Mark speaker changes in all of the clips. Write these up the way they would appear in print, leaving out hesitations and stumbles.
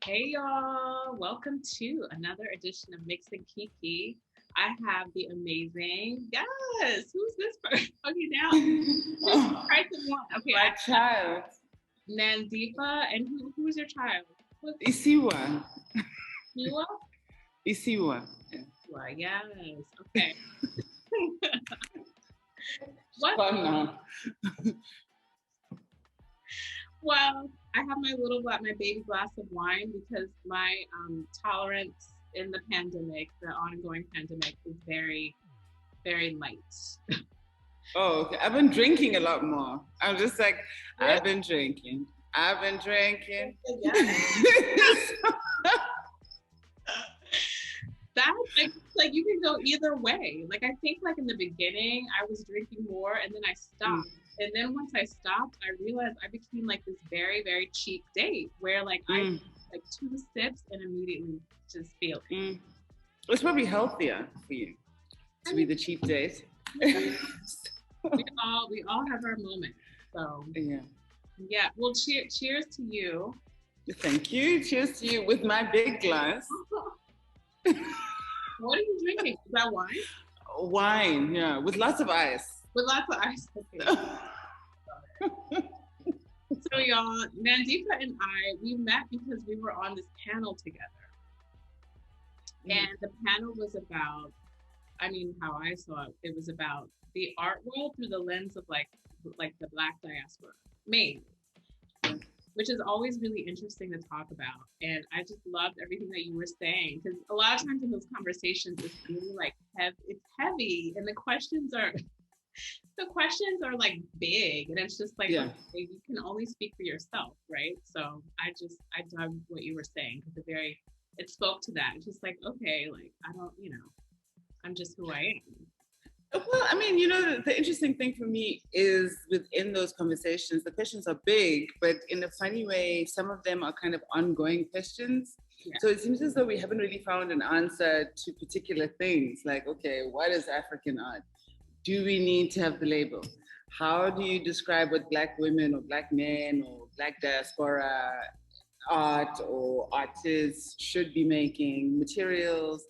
Speaker 1: Hey y'all, welcome to another edition of Mixing Kiki. I have the amazing, yes, who's this person? Okay, now, who's the person one? Okay,
Speaker 2: My child,
Speaker 1: Nandipha, and who's your child? What's
Speaker 2: Isiwa.
Speaker 1: Miwa?
Speaker 2: Isiwa. Yeah.
Speaker 1: Well, yes, okay. What?
Speaker 2: Fun now.
Speaker 1: Well, I have my my baby glass of wine because my tolerance in the pandemic, the ongoing pandemic, is very, very light.
Speaker 2: Oh, okay. I've been drinking a lot more. I'm just like,
Speaker 1: Really?
Speaker 2: I've been drinking.
Speaker 1: That like you can go either way. Like I think like in the beginning I was drinking more and then I stopped. And then once I stopped, I realized I became like this very, very cheap date where like I like two sips and immediately just feel it.
Speaker 2: It's probably healthier for you to be the cheap date.
Speaker 1: we all have our moments. So yeah. Well, cheers to you.
Speaker 2: Thank you. Cheers to you with my big glass.
Speaker 1: What are you drinking? Is that wine?
Speaker 2: Wine, yeah, with lots of ice.
Speaker 1: With lots of ice. Okay. So y'all, Nandipha and we met because we were on this panel together. And the panel was about, I mean, how I saw it, it was about the art world through the lens of like the Black Diaspora, mainly, which is always really interesting to talk about. And I just loved everything that you were saying because a lot of times in those conversations, it's really like it's heavy, and the questions are like big, and it's just like okay, you can only speak for yourself, right? So I dug what you were saying because it spoke to that. It's just like okay, like I don't, I'm just who I am.
Speaker 2: Well, I mean, the interesting thing for me is within those conversations, the questions are big, but in a funny way, some of them are kind of ongoing questions. Yeah. So it seems as though we haven't really found an answer to particular things like, okay, what is African art? Do we need to have the label? How do you describe what Black women or Black men or Black diaspora art or artists should be making, materials?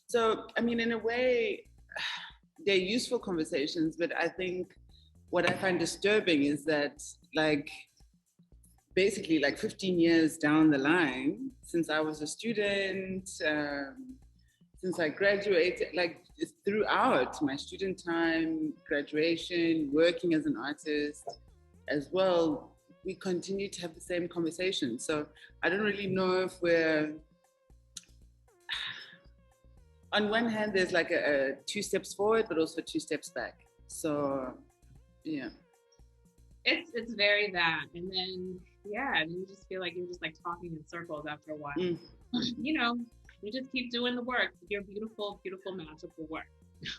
Speaker 2: So, I mean, in a way, they're useful conversations, but I think what I find disturbing is that basically 15 years down the line, since I was a student, since I graduated, throughout my student time, graduation, working as an artist as well, we continue to have the same conversation. So I don't really know if we're, on one hand, there's like a 2 steps forward, but also 2 steps back. So, yeah.
Speaker 1: It's very that. And then, and you just feel like you're just like talking in circles after a while. You just keep doing the work, your beautiful, beautiful, magical work.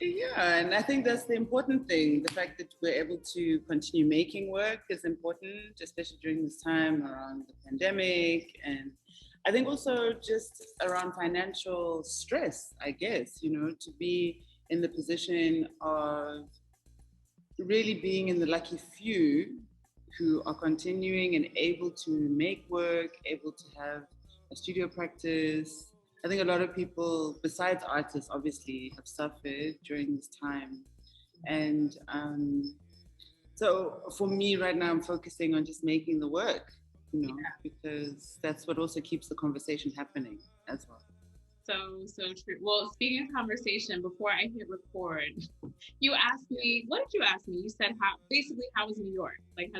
Speaker 2: Yeah, and I think that's the important thing. The fact that we're able to continue making work is important, especially during this time around the pandemic. And I think also just around financial stress, I guess, to be in the position of really being in the lucky few who are continuing and able to make work, able to have a studio practice. I think a lot of people, besides artists, obviously, have suffered during this time. And so for me right now, I'm focusing on just making the work, because that's what also keeps the conversation happening as well.
Speaker 1: So true. Well, speaking of conversation, before I hit record, you asked me, what did you ask me? You said how was New York? Like,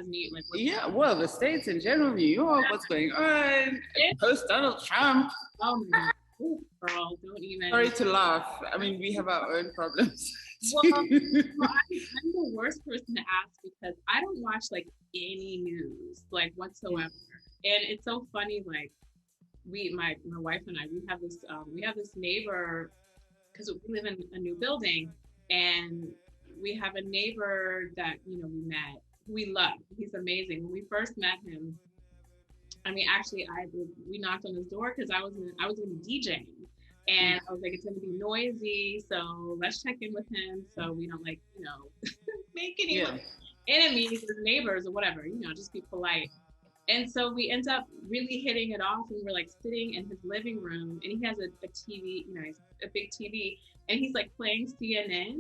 Speaker 2: well, the States in general, New York, what's going on? Post Donald Trump.
Speaker 1: Oh my God. Ooh, girl, don't even.
Speaker 2: Sorry to laugh. I mean, we have our own problems.
Speaker 1: Well, I'm the worst person to ask because I don't watch like any news, like whatsoever. And it's so funny, like my wife and I, we have this neighbor because we live in a new building, and we have a neighbor that we met, who we love. He's amazing. When we first met him, I mean, actually, we knocked on his door because I was in DJing, and I was like, it's gonna be noisy, so let's check in with him so we don't make any enemies or neighbors or whatever, just be polite. And so we end up really hitting it off, and we're like sitting in his living room, and he has a TV, you know, he's a big TV, and he's like playing CNN,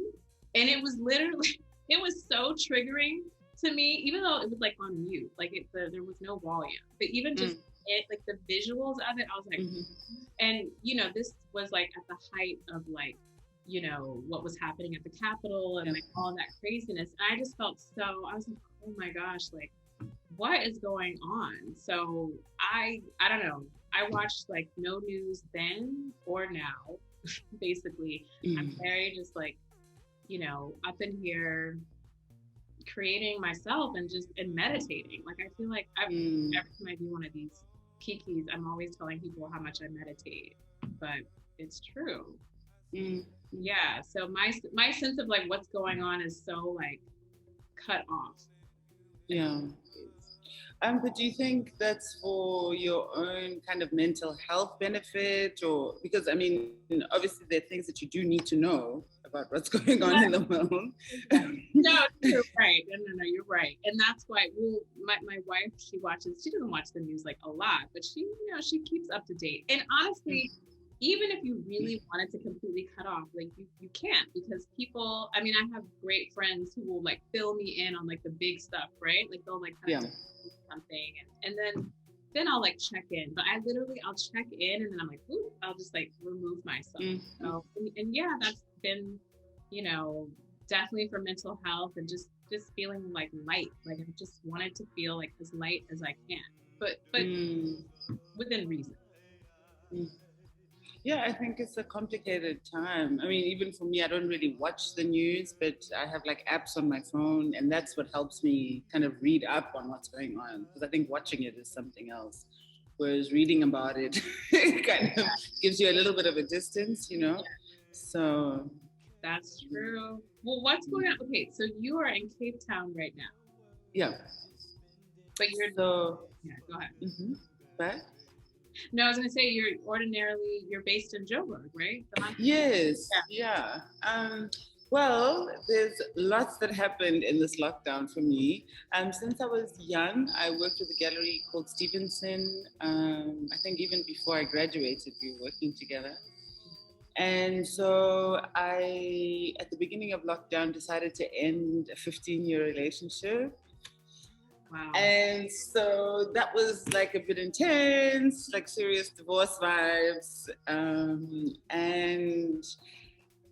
Speaker 1: and it was literally, it was so triggering to me, even though it was like on mute, like there was no volume, but even just it, like the visuals of it, I was like, and you know, this was like at the height of like, you know, what was happening at the Capitol and like all that craziness, and I just felt so, I was like, oh my gosh, like, what is going on? So I don't know. I watched like no news then or now, basically. I'm very just like, you know, up in here creating myself and just and meditating. Like I feel like every time I do one of these Kikis, I'm always telling people how much I meditate, but it's true. Yeah. So my sense of like what's going on is so like cut off.
Speaker 2: Yeah. But do you think that's for your own kind of mental health benefit, or because I mean, obviously there are things that you do need to know about what's going on in the world.
Speaker 1: No, you're right. No, you're right. And that's why my wife, she doesn't watch the news like a lot, but she, you know, she keeps up to date. And honestly, even if you really wanted to completely cut off, like you can't, because people, I mean, I have great friends who will like fill me in on like the big stuff, right? Like they'll like kind of something and then I'll like check in, but I'll check in and then I'm like, ooh, I'll just like remove myself. So and yeah, that's been, you know, definitely for mental health and just feeling like light. Like I just wanted to feel like as light as I can, but within reason.
Speaker 2: Yeah, I think it's a complicated time. I mean, even for me, I don't really watch the news, but I have like apps on my phone, and that's what helps me kind of read up on what's going on. Because I think watching it is something else, whereas reading about it kind of gives you a little bit of a distance, you know? So
Speaker 1: that's true. Well, what's going on? Okay, so you are in Cape Town right now.
Speaker 2: Yeah.
Speaker 1: But you're
Speaker 2: so.
Speaker 1: Yeah, go ahead.
Speaker 2: But.
Speaker 1: No, I was going to say you're based in Joburg, right?
Speaker 2: Yes. Yeah. Well, there's lots that happened in this lockdown for me. Since I was young, I worked with a gallery called Stevenson. I think even before I graduated, we were working together. And so I, at the beginning of lockdown, decided to end a 15-year relationship.
Speaker 1: Wow.
Speaker 2: And so that was like a bit intense, like serious divorce vibes. And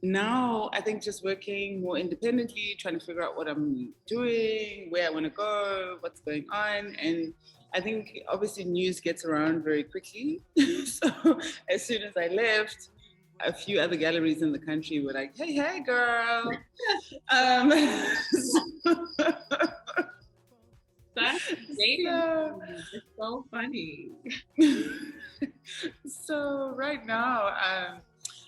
Speaker 2: now I think just working more independently, trying to figure out what I'm doing, where I want to go, what's going on. And I think obviously news gets around very quickly. So as soon as I left, a few other galleries in the country were like, hey, girl.
Speaker 1: That's dating. It's so funny.
Speaker 2: So right now,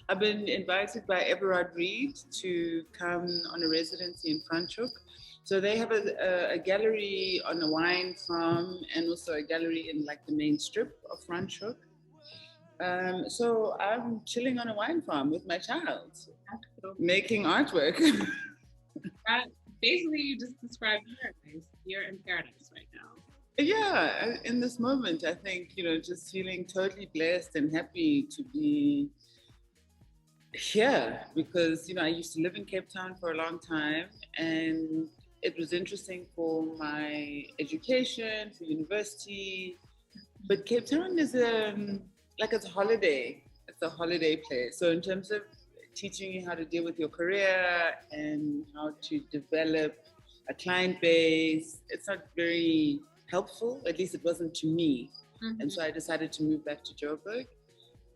Speaker 2: I've been invited by Everard Reed to come on a residency in Franschhoek. So they have a gallery on a wine farm and also a gallery in like the main strip of Franschhoek. So I'm chilling on a wine farm with my child, making artwork.
Speaker 1: Basically, you just described paradise. You're in paradise right now.
Speaker 2: Yeah, in this moment, I think, you know, just feeling totally blessed and happy to be here because, you know, I used to live in Cape Town for a long time and it was interesting for my education, for university. But Cape Town is it's a holiday. It's a holiday place. So in terms of teaching you how to deal with your career and how to develop a client base, it's not very helpful. At least it wasn't to me. And so I decided to move back to Joburg.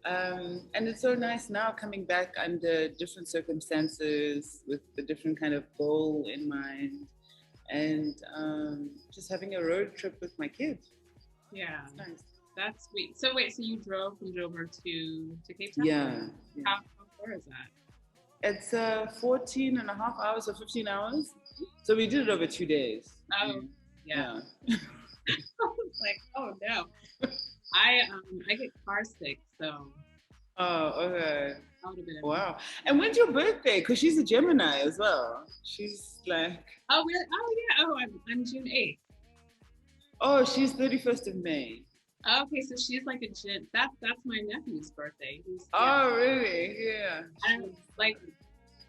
Speaker 2: And it's so nice now coming back under different circumstances with a different kind of goal in mind and just having a road trip with my kids.
Speaker 1: Yeah.
Speaker 2: It's nice.
Speaker 1: That's sweet. So wait, so you drove from Joburg to Cape Town?
Speaker 2: Yeah.
Speaker 1: How far is that?
Speaker 2: It's 14 and a half hours or 15 hours. So we did it over 2 days.
Speaker 1: Oh, yeah. I was like, oh no. I get car sick, so.
Speaker 2: Oh, okay.
Speaker 1: That would have been
Speaker 2: wow. And when's your birthday? Because she's a Gemini as well. She's like.
Speaker 1: Oh, really? Oh, yeah. Oh, I'm June 8th.
Speaker 2: Oh, she's 31st of May.
Speaker 1: Okay, so she's like a Gem. That's my nephew's birthday. He's
Speaker 2: Oh, really? Yeah.
Speaker 1: and like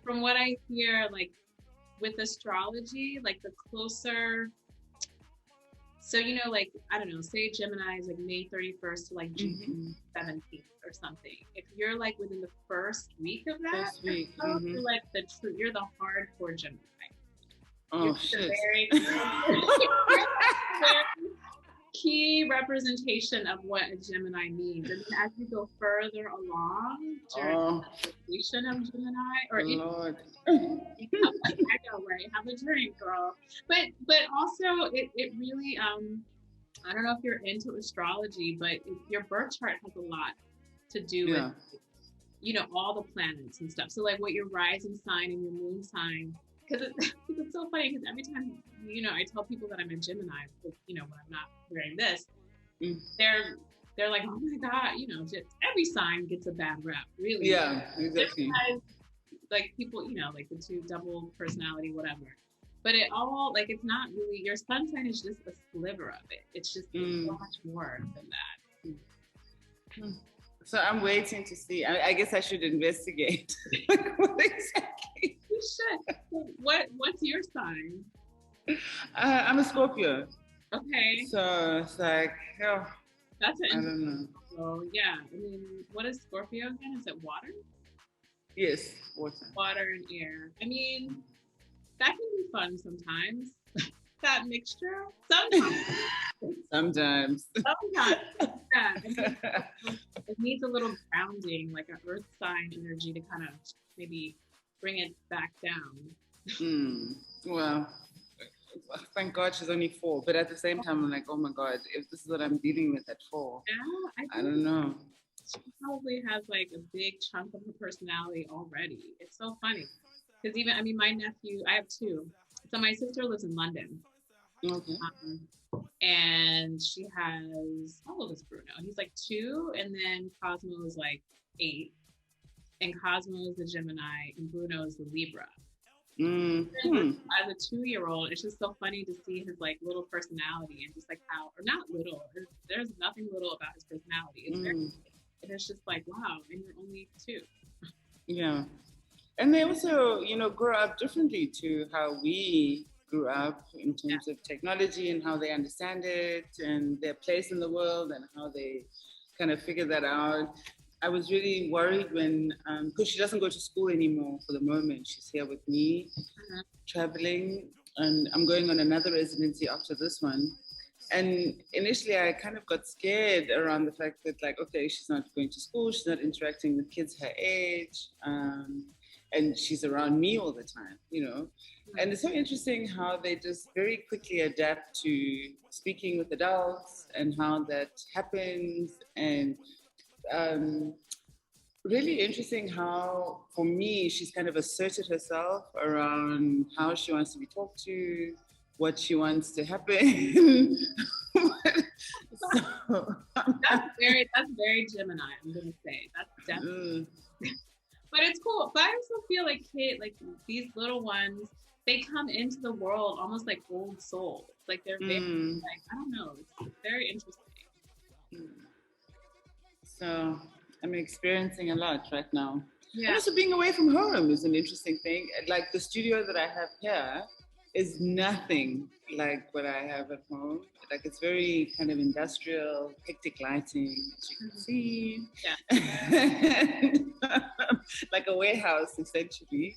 Speaker 1: from what I hear, like with astrology, like the closer. So like I don't know, say Gemini is like May 31st to like June 17th or something. If you're like within the first week of that,
Speaker 2: First week.
Speaker 1: you're like you're the hardcore Gemini.
Speaker 2: Oh,
Speaker 1: you're
Speaker 2: shit.
Speaker 1: Very, key representation of what a Gemini means. And as you go further along during the creation of Gemini, or
Speaker 2: Lord.
Speaker 1: I know, right? Have a drink, girl. But also it really I don't know if you're into astrology, but your birth chart has a lot to do with all the planets and stuff. So like what your rising sign and your moon sign, because it's so funny because every time I tell people that I'm a Gemini, when I'm not wearing this, they're like, oh my god, just every sign gets a bad rap, really.
Speaker 2: Yeah, exactly.
Speaker 1: Like people, like the two double personality, whatever. But it all like it's not really your sun sign is just a sliver of it. It's just so much more than that.
Speaker 2: So I'm waiting to see. I guess I should investigate. What exactly?
Speaker 1: You should. What's your sign?
Speaker 2: I'm a Scorpio.
Speaker 1: Okay.
Speaker 2: So it's like,
Speaker 1: that's
Speaker 2: I don't know.
Speaker 1: Oh yeah. I mean, what is Scorpio again? Is it water?
Speaker 2: Yes, water.
Speaker 1: Water and air. I mean, that can be fun sometimes. That mixture.
Speaker 2: Sometimes.
Speaker 1: Yeah. It needs a little grounding, like an earth sign energy to kind of maybe bring it back down.
Speaker 2: Well, thank God she's only 4. But at the same time, I'm like, oh my God, if this is what I'm dealing with at 4, I don't know.
Speaker 1: She probably has like a big chunk of her personality already. It's so funny. Because my nephew, I have 2. So my sister lives in London.
Speaker 2: Okay.
Speaker 1: And she has, how old is Bruno? He's like 2, and then Cosmo is like 8. And Cosmo is the Gemini, and Bruno is the Libra. As a 2-year-old, it's just so funny to see his like little personality and just like how, or not little, there's nothing little about his personality. It's very, and it's just like, wow, and you're only 2.
Speaker 2: Yeah. And they also, grow up differently to how we grew up in terms of technology and how they understand it and their place in the world and how they kind of figure that out. I was really worried when, because she doesn't go to school anymore for the moment. She's here with me, traveling, and I'm going on another residency after this one. And initially I kind of got scared around the fact that like, okay, she's not going to school, she's not interacting with kids her age, and she's around me all the time, And it's so interesting how they just very quickly adapt to speaking with adults and how that happens. And really interesting how, for me, she's kind of asserted herself around how she wants to be talked to, what she wants to happen.
Speaker 1: That's very Gemini, I'm gonna say. That's definitely but it's cool. But I also feel like these little ones, they come into the world almost like old souls. Like they're very, like, I don't know, it's very interesting.
Speaker 2: So I'm experiencing a lot right now.
Speaker 1: Yeah.
Speaker 2: And also being away from home is an interesting thing. Like the studio that I have here is nothing like what I have at home. Like it's very kind of industrial, hectic lighting, as you can see.
Speaker 1: Yeah.
Speaker 2: Like a warehouse, essentially.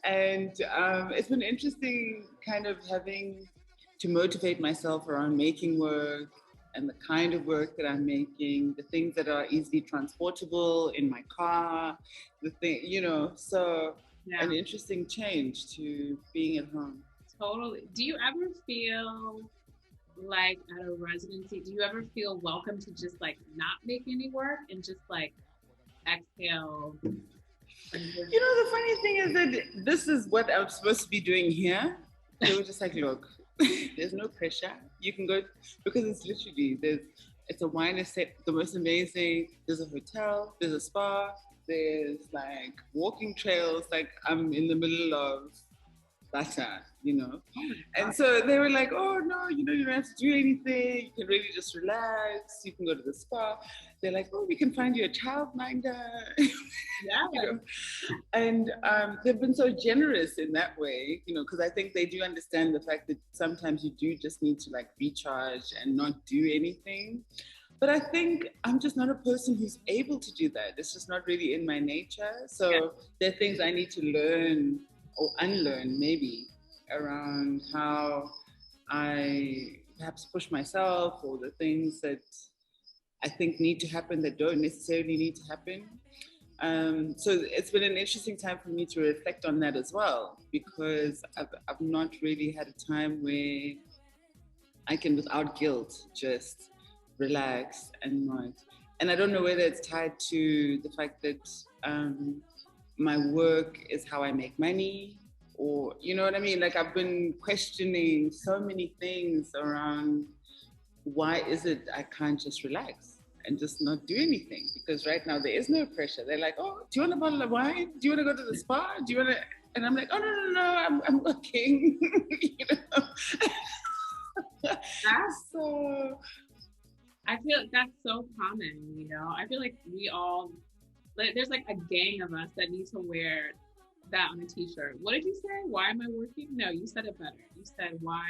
Speaker 2: And it's been interesting kind of having to motivate myself around making work and the kind of work that I'm making, the things that are easily transportable in my car, so an interesting change to being at home.
Speaker 1: Totally. Do you ever feel like at a residency, do you ever feel welcome to just like not make any work and just like exhale?
Speaker 2: The funny thing is that this is what I'm supposed to be doing here. They were just like, look, there's no pressure. You can go, because it's literally, it's a wine estate, the most amazing, there's a hotel, there's a spa, there's like walking trails, like I'm in the middle of butter, you know.
Speaker 1: Oh my
Speaker 2: And
Speaker 1: God.
Speaker 2: so they were like, oh no, you know, you don't have to do anything. You can really just relax. You can go to the spa. They're like, oh, we can find you a childminder.
Speaker 1: Yeah.
Speaker 2: You know? And they've been so generous in that way, you know, because I think they do understand the fact that sometimes you do just need to like recharge and not do anything. But I think I'm just not a person who's able to do that. It's just not really in my nature. So there are things I need to learn or unlearn maybe around how I perhaps push myself, or the things that I think need to happen that don't necessarily need to happen. So it's been an interesting time for me to reflect on that as well, because I've not really had a time where I can, without guilt, just relax and not. And I don't know whether it's tied to the fact that my work is how I make money, or, you know what I mean? Like, I've been questioning so many things around why is it I can't just relax and just not do anything? Because right now there is no pressure. They're like, oh, do you want a bottle of wine? Do you want to go to the spa? Do you want to? And I'm like, oh, no, I'm working. You know? So
Speaker 1: I feel that's so common, you know. I feel like we all, like, there's like a gang of us that need to wear that on a t-shirt. What did you say? Why am I working? No, you said it better. You said, why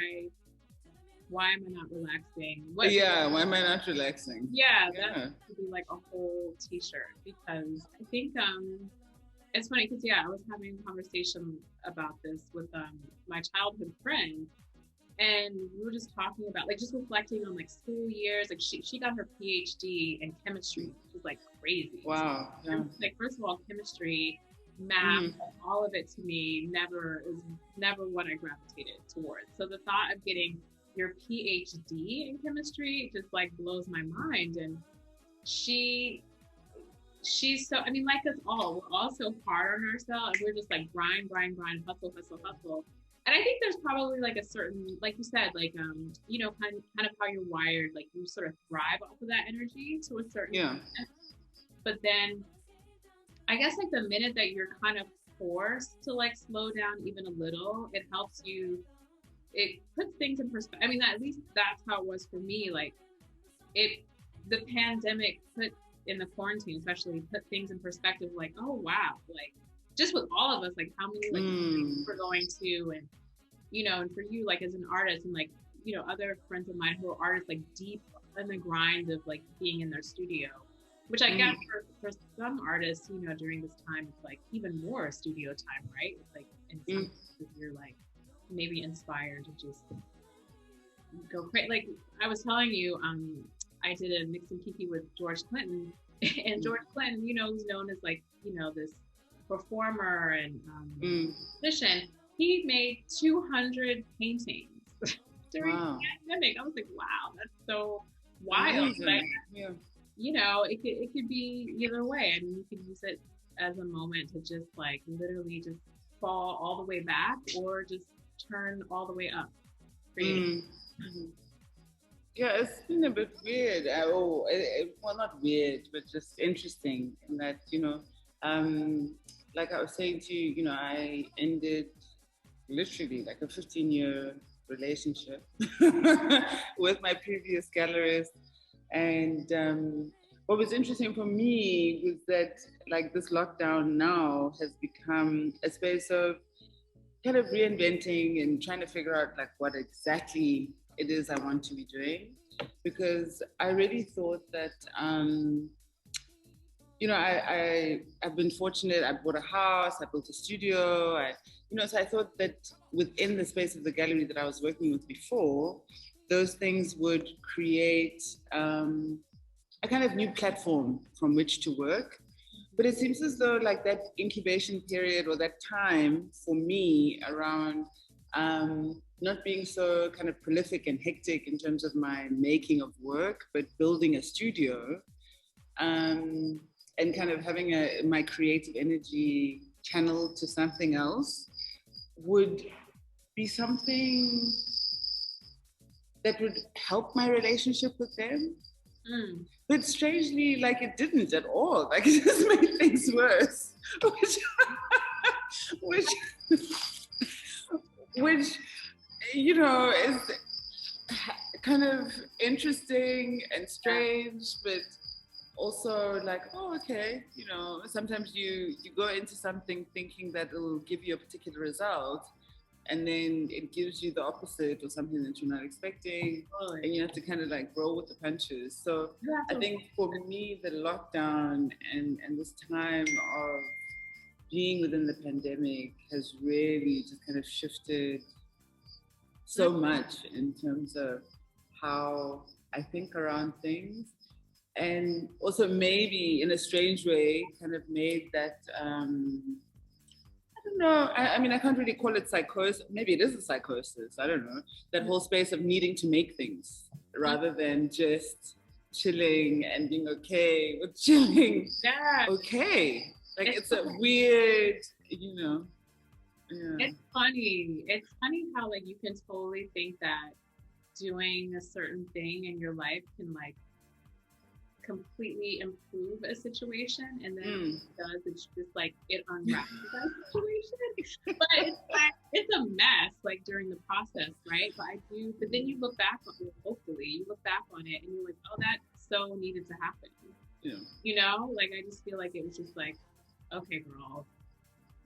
Speaker 1: am I not relaxing?
Speaker 2: Yeah, why am I not relaxing?
Speaker 1: Yeah, that could be like a whole t-shirt, because I think it's funny because I was having a conversation about this with my childhood friend, and we were just talking about, like, just reflecting on like school years. Like, she got her PhD in chemistry, which is like crazy.
Speaker 2: Wow.
Speaker 1: So, yeah. Like, first of all, chemistry, math, all of it to me never what I gravitated towards. So the thought of getting your PhD in chemistry just like blows my mind. And she's so, I mean, like us all, we're all so hard on ourselves, and we're just like grind, hustle. And I think there's probably like a certain, like you said, like you know, kind of how you're wired, like you sort of thrive off of that energy to a certain extent. But then I guess like the minute that you're kind of forced to like slow down even a little, it helps you, it puts things in perspective. I mean, at least that's how it was for me. Like, the pandemic put, in the quarantine especially, put things in perspective, like, oh wow, like just with all of us, like how many like we're going to, and you know, and for you, like as an artist, and like, you know, other friends of mine who are artists, like deep in the grind of like being in their studio, which I guess for some artists, you know, during this time, it's like even more studio time, right? It's like in some cases you're like maybe inspired to just go crazy. Like I was telling you, I did a Mix and Kiki with George Clinton, and George Clinton, you know, who's known as like, you know, this performer and musician. He made 200 paintings during the pandemic. I was like, wow, that's so wild. Like, you know, it could be either way. I mean, you could use it as a moment to just like literally just fall all the way back, or just turn all the way up.
Speaker 2: Yeah, it's been a bit weird. Well, not weird, but just interesting in that, you know, like I was saying to you, you know, I ended literally like a 15-year relationship with my previous gallerist. And what was interesting for me was that like this lockdown now has become a space of kind of reinventing and trying to figure out like what exactly it is I want to be doing. Because I really thought that, you know, I've been fortunate. I bought a house, I built a studio, you know, so I thought that within the space of the gallery that I was working with before, those things would create a kind of new platform from which to work. But it seems as though like that incubation period, or that time for me around not being so kind of prolific and hectic in terms of my making of work, but building a studio, and kind of having my creative energy channeled to something else, would be something that would help my relationship with them. But strangely, like it didn't at all. Like it just made things worse, which, you know, is kind of interesting and strange, but also like, oh, okay, you know, sometimes you go into something thinking that it'll give you a particular result, and then it gives you the opposite or something that you're not expecting, and you have to kind of like roll with the punches. So I think for me, the lockdown and this time of being within the pandemic has really just kind of shifted so much in terms of how I think around things. And also maybe in a strange way kind of made that, I don't know, I mean, I can't really call it psychosis. Maybe it is a psychosis, I don't know. That whole space of needing to make things rather than just chilling and being okay with chilling.
Speaker 1: Yeah.
Speaker 2: Okay. Like it's a weird, you know.
Speaker 1: Yeah. It's funny how like you can totally think that doing a certain thing in your life can like completely improve a situation, and then it's just like it unravels that situation. But it's like it's a mess like during the process, right? But then you look back on it, hopefully you look back on it and you're like, oh, that so needed to happen.
Speaker 2: Yeah.
Speaker 1: You know, like I just feel like it was just like, okay, girl,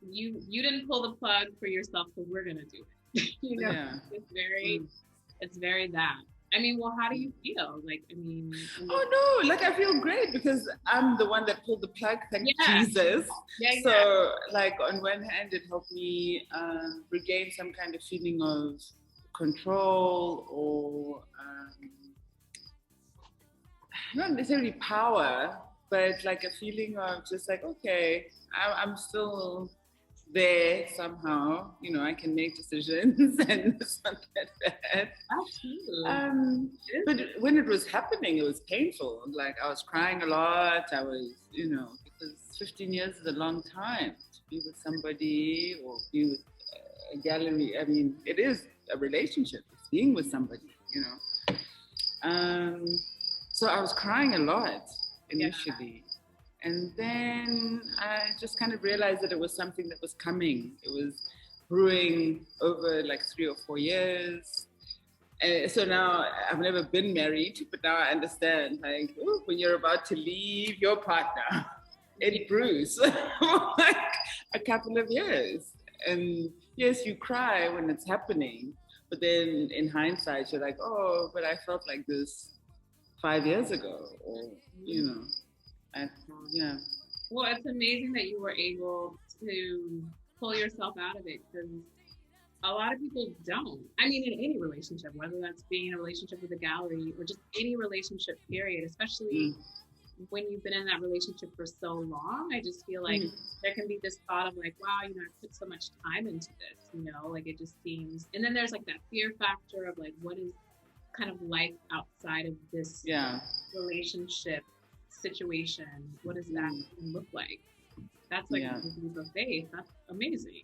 Speaker 1: you didn't pull the plug for yourself, so we're gonna do it. You know, yeah. It's very that. I mean, well, how do you feel? Like, I mean,
Speaker 2: oh no, like I feel great because I'm the one that pulled the plug, thank Jesus. Yeah, so like on one hand, it helped me regain some kind of feeling of control or not necessarily power, but like a feeling of just like, okay, I'm still there somehow, you know, I can make decisions and it's not that bad. Absolutely. But when it was happening, it was painful. Like I was crying a lot. I was, you know, because 15 years is a long time to be with somebody or be with a gallery. I mean, it is a relationship. It's being with somebody, you know. So I was crying a lot initially. Yeah. And then I just kind of realized that it was something that was coming. It was brewing over like 3 or 4 years. And so now I've never been married, but now I understand, like, ooh, when you're about to leave your partner, it brews for like a couple of years. And yes, you cry when it's happening, but then in hindsight, you're like, oh, but I felt like this 5 years ago, or, you know. Yeah.
Speaker 1: Well, it's amazing that you were able to pull yourself out of it, because a lot of people don't. I mean, in any relationship, whether that's being in a relationship with a gallery or just any relationship period, especially when you've been in that relationship for so long, I just feel like there can be this thought of like, wow, you know, I put so much time into this, you know, like it just seems, and then there's like that fear factor of like, what is kind of life outside of this relationship situation? What does that look like? That's like a leap of faith. That's amazing.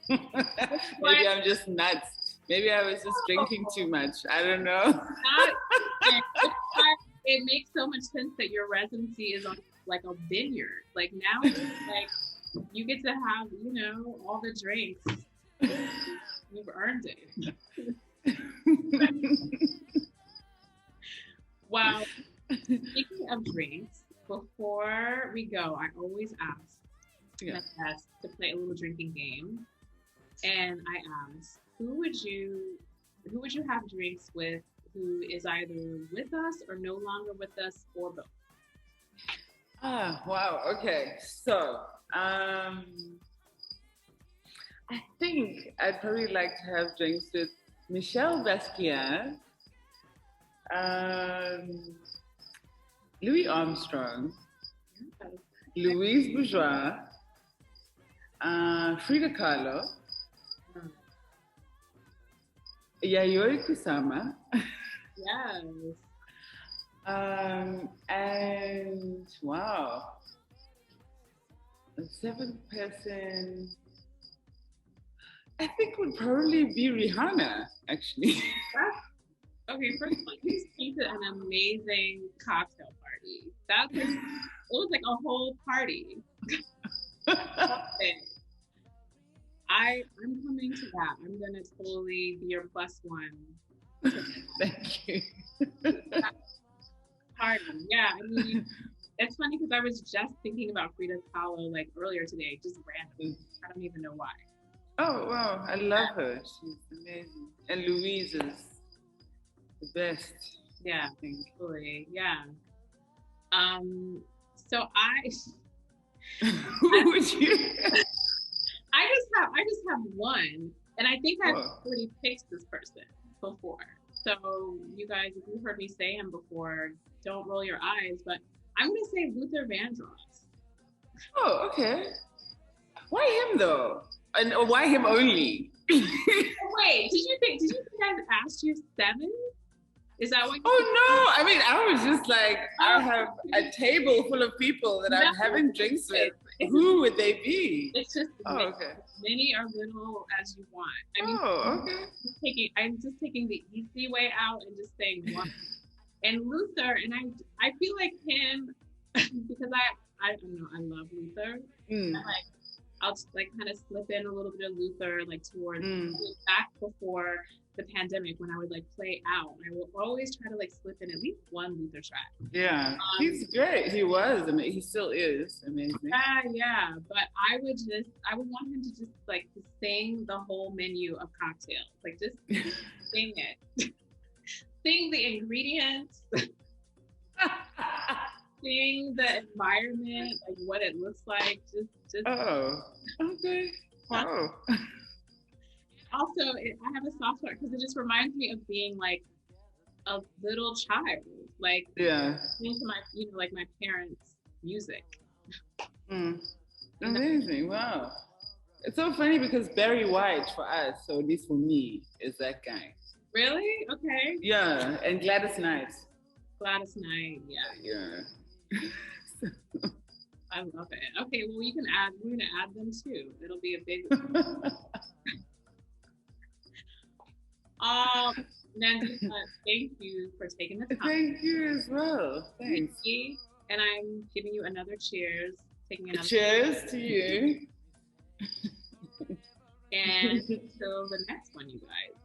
Speaker 2: Maybe I'm just nuts. Maybe I was just drinking too much. I don't know.
Speaker 1: It makes so much sense that your residency is on like a vineyard. Like now, it's like you get to have, you know, all the drinks. You've earned it. Wow. Speaking of drinks, before we go, I always ask my guests to play a little drinking game, and I ask, who would you have drinks with who is either with us or no longer with us, or both?
Speaker 2: Ah, wow. Okay, so I think I'd probably like to have drinks with Michelle Basquiat, Louis Armstrong, Louise Bourgeois, Frida Kahlo, Yayoi Kusama.
Speaker 1: Yes.
Speaker 2: And wow, the 7th person, I think would probably be Rihanna, actually.
Speaker 1: Okay, first of all, you painted an amazing cocktail party. It was like a whole party. I'm coming to that. I'm gonna totally be your plus one.
Speaker 2: Thank you.
Speaker 1: Party. Yeah, I mean, it's funny because I was just thinking about Frida Kahlo like earlier today, just random. I don't even know why.
Speaker 2: Oh wow, I love her. She's amazing. And Louise is the best.
Speaker 1: Yeah,
Speaker 2: I think.
Speaker 1: totally. Yeah. So I
Speaker 2: Who would you?
Speaker 1: I just have one, and I think I've already picked this person before. So you guys, if you heard me say him before, don't roll your eyes. But I'm gonna say Luther Vandross.
Speaker 2: Oh, okay. Why him though? And or why him only?
Speaker 1: Wait, did you think I've asked you 7? Is that what?
Speaker 2: Oh no! I mean, I was just like, I have a table full of people that I'm having drinks with. Who would they be?
Speaker 1: It's just many or little as you want. I mean, I'm just taking the easy way out and just saying one. And Luther, and I feel like him because I don't know, I love Luther. I'll just like kind of slip in a little bit of Luther like towards back before the pandemic when I would like play out. I will always try to like slip in at least one Luther track.
Speaker 2: Yeah, he's great. He was. I mean, he still is amazing.
Speaker 1: Yeah. But I would want him to just like to sing the whole menu of cocktails. Like just sing it. Sing the ingredients. Seeing the environment, like what it looks like, just.
Speaker 2: Oh, okay. Oh.
Speaker 1: Also, I have a soft spot because it just reminds me of being like a little child, like listening to my, like my parents' music.
Speaker 2: Amazing! Wow, it's so funny because Barry White for us, so at least for me, is that guy.
Speaker 1: Really? Okay.
Speaker 2: Yeah, and Gladys Knight.
Speaker 1: Gladys Knight, yeah. I love it. Okay, well, we're gonna add them too. It'll be a big. Nandipha, thank you for taking the time.
Speaker 2: Thank you as well. Thanks.
Speaker 1: And I'm giving you another cheers. Taking another
Speaker 2: cheers to you.
Speaker 1: And until the next one, you guys.